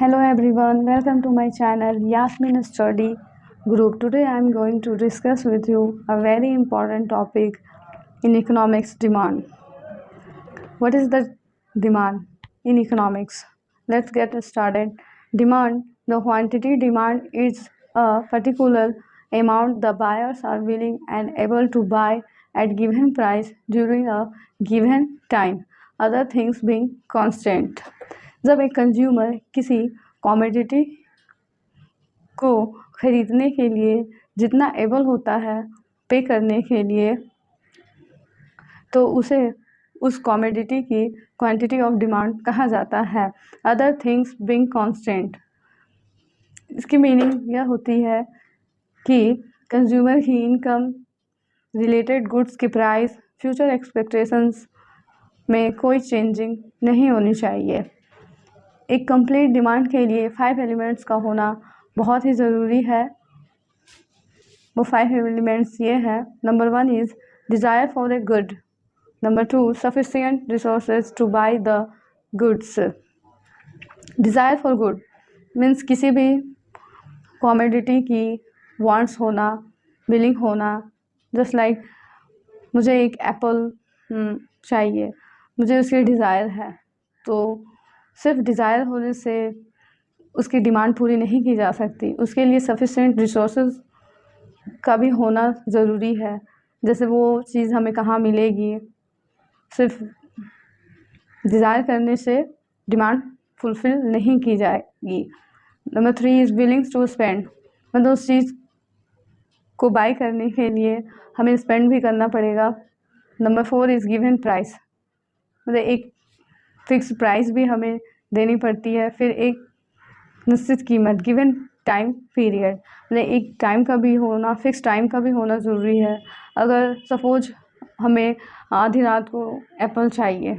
Hello everyone, welcome to my channel Yasmin Study Group. Today I am going to discuss with you a very important topic in economics: demand. What is the demand in economics? Let's get started. Demand, the quantity demand is a particular amount the buyers are willing and able to buy at given price during a given time, other things being constant. जब एक consumer किसी commodity को खरीदने के लिए जितना able होता है पे करने के लिए, तो उसे उस कॉमोडिटी की क्वांटिटी ऑफ डिमांड कहा जाता है, अदर थिंग्स बीइंग कांस्टेंट। इसकी मीनिंग यह होती है कि कंज्यूमर की इनकम, रिलेटेड गुड्स की प्राइस, फ्यूचर एक्सपेक्टेशंस में कोई चेंजिंग नहीं होनी चाहिए। एक कंप्लीट डिमांड के लिए 5 एलिमेंट्स का होना बहुत ही ज़रूरी है। वो 5 एलिमेंट्स ये हैं: number 1 is desire for a good, number 2 sufficient resources to buy the goods. Desire for good means किसी भी कॉमोडिटी की वांट्स होना, विलिंग होना। जस्ट लाइक मुझे एक एप्पल चाहिए, मुझे उसकी डिज़ायर है, तो सिर्फ डिज़ायर होने से उसकी डिमांड पूरी नहीं की जा सकती। उसके लिए सफिशिएंट रिसोर्सेज का भी होना ज़रूरी है। जैसे वो चीज़ हमें कहाँ मिलेगी, सिर्फ डिज़ायर करने से डिमांड फुलफ़िल नहीं की जाएगी। Number 3 is willingness to spend, मतलब उस चीज़ को बाय करने के लिए हमें स्पेंड भी करना पड़ेगा। नंबर 4 इज़ गिवन प्राइस, मतलब एक फिक्स प्राइस भी हमें देनी पड़ती है। फिर एक निश्चित कीमत, गिवन टाइम पीरियड, मतलब एक टाइम का भी होना, फिक्स टाइम का भी होना ज़रूरी है। अगर सपोज हमें आधी रात को एप्पल चाहिए,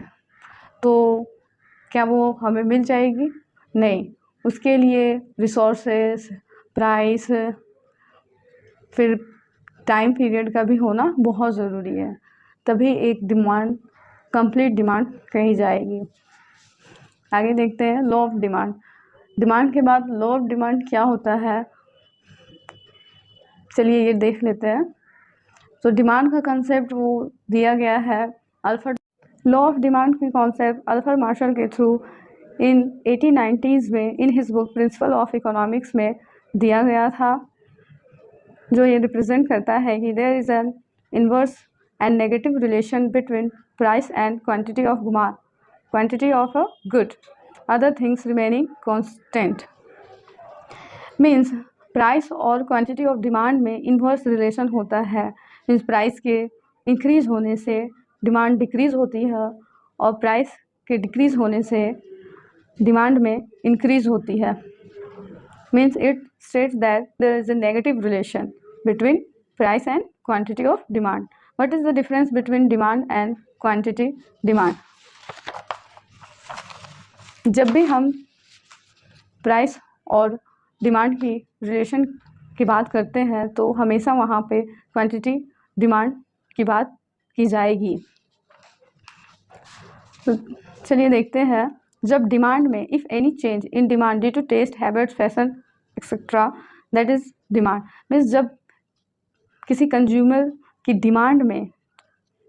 तो क्या वो हमें मिल जाएगी? नहीं, उसके लिए रिसोर्सेस, प्राइस, फिर टाइम पीरियड का भी होना बहुत ज़रूरी है, तभी एक डिमांड कंप्लीट डिमांड कही जाएगी। आगे देखते हैं लॉ ऑफ डिमांड। डिमांड के बाद लॉ ऑफ डिमांड क्या होता है, चलिए ये देख लेते हैं। तो डिमांड का कंसेप्ट वो दिया गया है अल्फ्रेड। लॉ ऑफ डिमांड की कॉन्सेप्ट अल्फ्रेड मार्शल के थ्रू इन 1890s में in his book principle of economics में दिया गया था, जो ये रिप्रेजेंट करता है कि there is an inverse and negative relation between price and quantity of a good, other things remaining constant. Means price और क्वांटिटी ऑफ डिमांड में इन्वर्स रिलेशन होता है। मीन्स प्राइस के इंक्रीज होने से डिमांड डिक्रीज़ होती है, और प्राइस के डिक्रीज़ होने से डिमांड में इंक्रीज़ होती है। Means it states that there is a negative relation between price and quantity of demand. What is the difference between demand and quantity demand? जब भी हम प्राइस और डिमांड की रिलेशन की बात करते हैं, तो हमेशा वहाँ पे क्वांटिटी डिमांड की बात की जाएगी। तो चलिए देखते हैं, जब डिमांड में if any change in demand due to taste, habits, fashion etcetera, that is demand. Means जब किसी कंज्यूमर की डिमांड में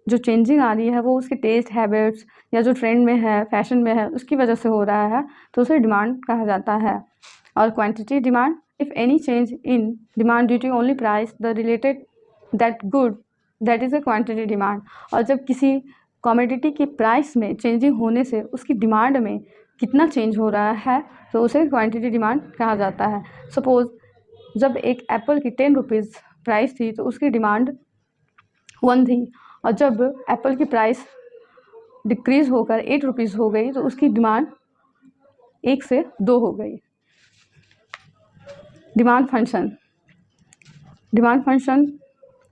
जो चेंजिंग आ रही है वो उसके टेस्ट, हैबिट्स या जो ट्रेंड में है, फैशन में है, उसकी वजह से हो रहा है, तो उसे डिमांड कहा जाता है। और quantity demand, if any change in demand due to only price the related that good, that is a quantity demand. और जब किसी कॉमोडिटी की प्राइस में चेंजिंग होने से उसकी डिमांड में कितना चेंज हो रहा है, तो उसे क्वांटिटी डिमांड कहा जाता है। सपोज़ जब एक एप्पल की 10 रुपीज़ प्राइस थी, तो उसकी डिमांड 1 थी, और जब एप्पल की प्राइस डिक्रीज़ होकर 8 रुपीज़ हो गई, तो उसकी डिमांड 1 से 2 हो गई। डिमांड फंक्शन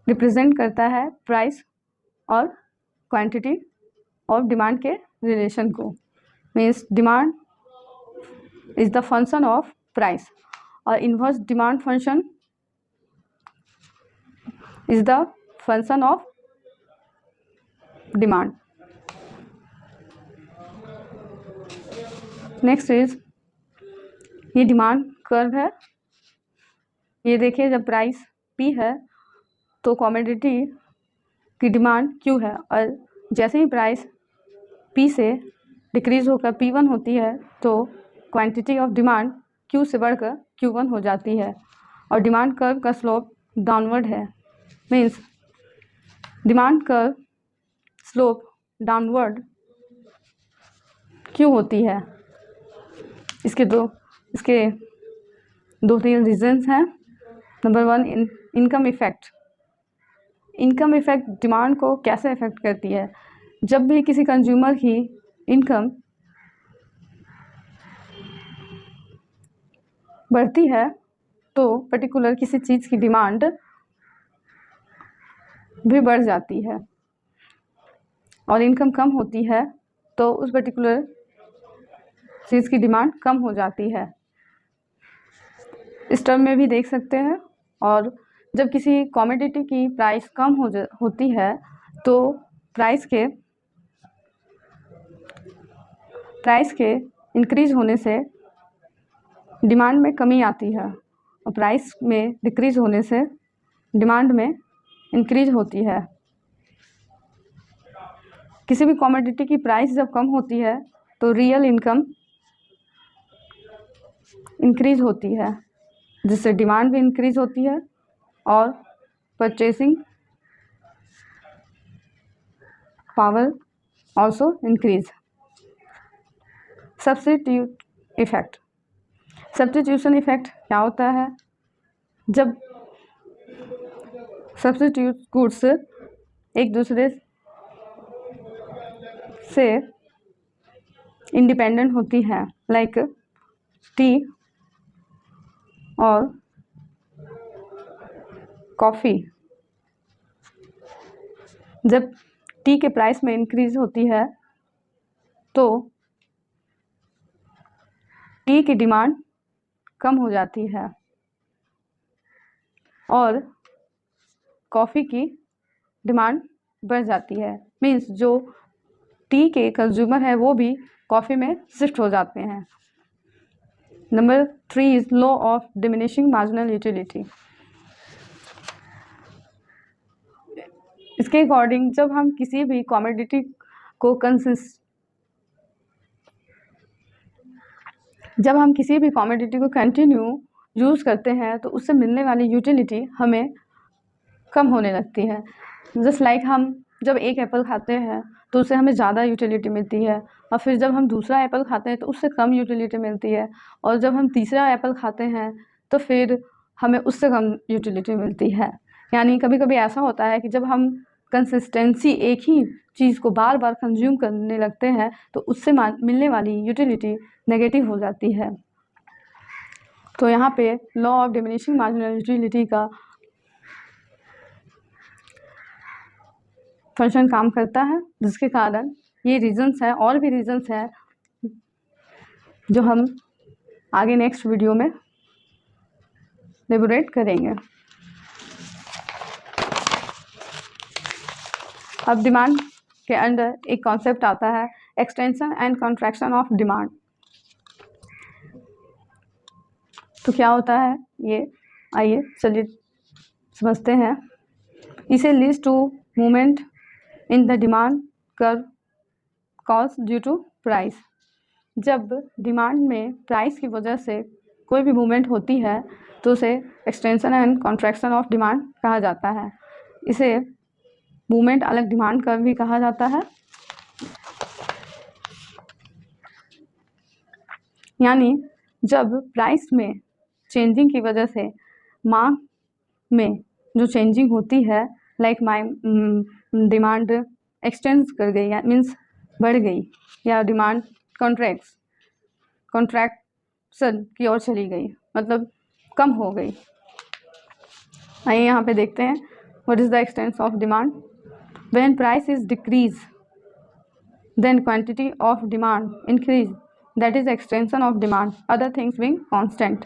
रिप्रेजेंट करता है प्राइस और क्वांटिटी और डिमांड के रिलेशन को। Means demand is the function of price, और inverse demand function is the function of demand. Next is ये डिमांड कर्व है। ये देखिए जब प्राइस P है तो कमोडिटी की डिमांड Q है, और जैसे ही प्राइस P से डिक्रीज होकर P1 होती है तो क्वांटिटी ऑफ डिमांड Q से बढ़कर Q1 हो जाती है, और डिमांड कर्व का स्लोप डाउनवर्ड है। Means demand curve slope downward क्यों होती है? इसके दो तीन रीजंस हैं। Number 1, income effect. Income effect demand को कैसे इफेक्ट करती है? जब भी किसी कंज्यूमर की इनकम बढ़ती है तो पर्टिकुलर किसी चीज़ की डिमांड भी बढ़ जाती है, और इनकम कम होती है तो उस पर्टिकुलर चीज़ की डिमांड कम हो जाती है। इस टर्म में भी देख सकते हैं। और जब किसी कमोडिटी की प्राइस कम होती है तो प्राइस के इंक्रीज होने से डिमांड में कमी आती है, और प्राइस में डिक्रीज होने से डिमांड में इंक्रीज होती है। किसी भी कमोडिटी की प्राइस जब कम होती है तो रियल इनकम इंक्रीज होती है, जिससे डिमांड भी इंक्रीज होती है और purchasing power also increase. Substitute effect. Substitution effect क्या होता है? जब सब्स्टिट्यूट गुड्स एक दूसरे से इंडिपेंडेंट होती हैं, लाइक टी और कॉफ़ी। जब टी के प्राइस में इंक्रीज होती है तो टी की डिमांड कम हो जाती है और कॉफ़ी की डिमांड बढ़ जाती है। मीन्स जो टी के कंज्यूमर है वो भी कॉफ़ी में शिफ्ट हो जाते हैं। Number 3 is law of diminishing marginal utility. इसके अकॉर्डिंग जब हम किसी भी कमोडिटी को कंटिन्यू यूज़ करते हैं तो उससे मिलने वाली यूटिलिटी हमें कम होने लगती है। जस्ट लाइक हम जब एक एप्पल खाते हैं तो उससे हमें ज़्यादा यूटिलिटी मिलती है, और फिर जब हम दूसरा एप्पल खाते हैं तो उससे कम यूटिलिटी मिलती है, और जब हम तीसरा एप्पल खाते हैं तो फिर हमें उससे कम यूटिलिटी मिलती है। यानी कभी कभी ऐसा होता है कि जब हम कंसिस्टेंसी एक ही चीज़ को बार बार कंज्यूम करने लगते हैं तो उससे मिलने वाली यूटिलिटी नेगेटिव हो जाती है। तो यहाँ पे law of diminishing marginal utility का फंक्शन काम करता है, जिसके कारण ये रीजंस है, और भी रीजंस है जो हम आगे नेक्स्ट वीडियो में एलेबोरेट करेंगे। अब डिमांड के अंदर एक कॉन्सेप्ट आता है extension and contraction of demand. तो क्या होता है ये, आइए चलिए समझते हैं। इसे leads to movement in the demand curve cause due to price. जब डिमांड में प्राइस की वजह से कोई भी मूवमेंट होती है तो उसे extension and contraction of demand कहा जाता है। इसे मूवमेंट अलग डिमांड कर्व भी कहा जाता है। यानी जब प्राइस में चेंजिंग की वजह से मांग में जो चेंजिंग होती है, लाइक डिमांड एक्सटेंड कर गई, या मीन्स बढ़ गई, या डिमांड कॉन्ट्रैक्शन की ओर चली गई, मतलब कम हो गई। आइए यहाँ पे देखते हैं what is the extension of demand. When price is decrease then quantity of demand increase, that is extension of demand, other things being constant.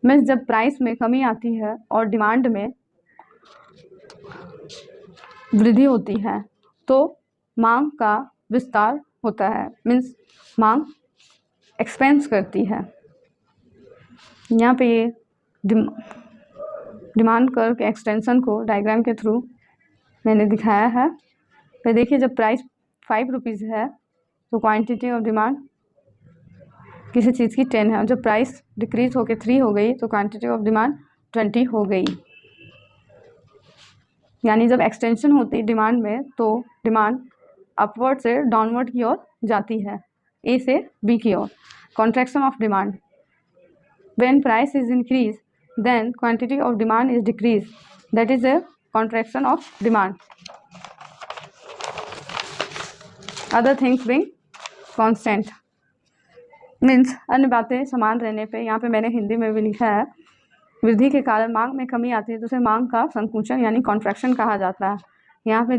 Means जब प्राइस में कमी आती है और डिमांड में वृद्धि होती है तो मांग का विस्तार होता है। मीन्स मांग एक्सपेंस करती है। यहाँ पे ये डिमांड कर्व के एक्सटेंशन को डायग्राम के थ्रू मैंने दिखाया है। तो देखिए जब प्राइस 5 रुपीज़ है तो क्वांटिटी ऑफ डिमांड किसी चीज़ की 10 है, और जब प्राइस डिक्रीज होकर 3 हो गई तो क्वांटिटी ऑफ डिमांड 20 हो गई। यानी जब एक्सटेंशन होती डिमांड में तो डिमांड अपवर्ड से डाउनवर्ड की ओर जाती है, ए से बी की ओर। Contraction of demand, when price is increase then quantity of demand is decrease, that is a contraction of demand. Other things being constant means अन्य बातें समान रहने पे, यहाँ पे मैंने हिंदी में भी लिखा है, वृद्धि के कारण मांग में कमी आती है तो उसे मांग का संकुचन यानी कॉन्ट्रैक्शन कहा जाता है। यहाँ पे